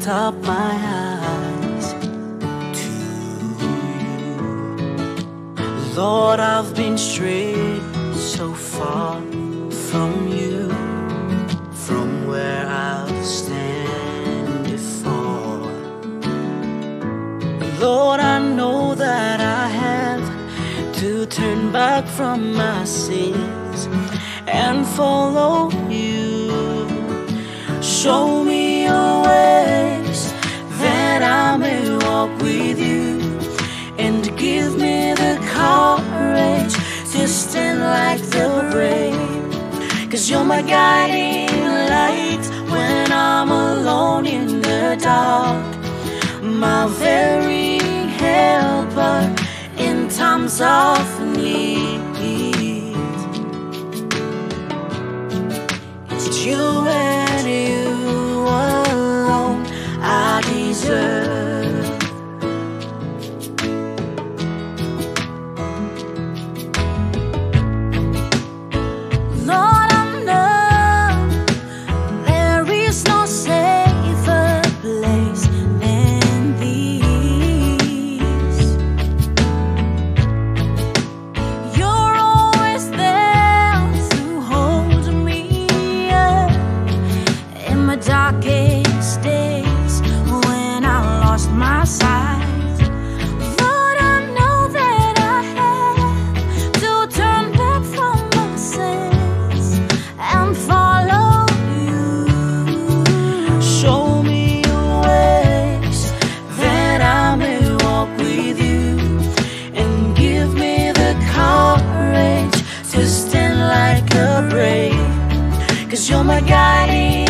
lift up my eyes to you. Lord, I've been strayed so far from you, from where I've stand before. Lord, I know that I have to turn back from my sins and follow you. Show me your ways that I may walk with you, and give me the courage to stand like the brave. 'Cause you're my guiding light when I'm alone in the dark, my very helper in times of need. It's you and you alone I deserve. Lord, I know there is no safer place than these. You're always there to hold me up in my darkest days when I lost my sight. Lord, I know that I have to turn back from my sins and follow you. Show me your ways that I may walk with you, and give me the courage to stand like a brave. 'Cause you're my guiding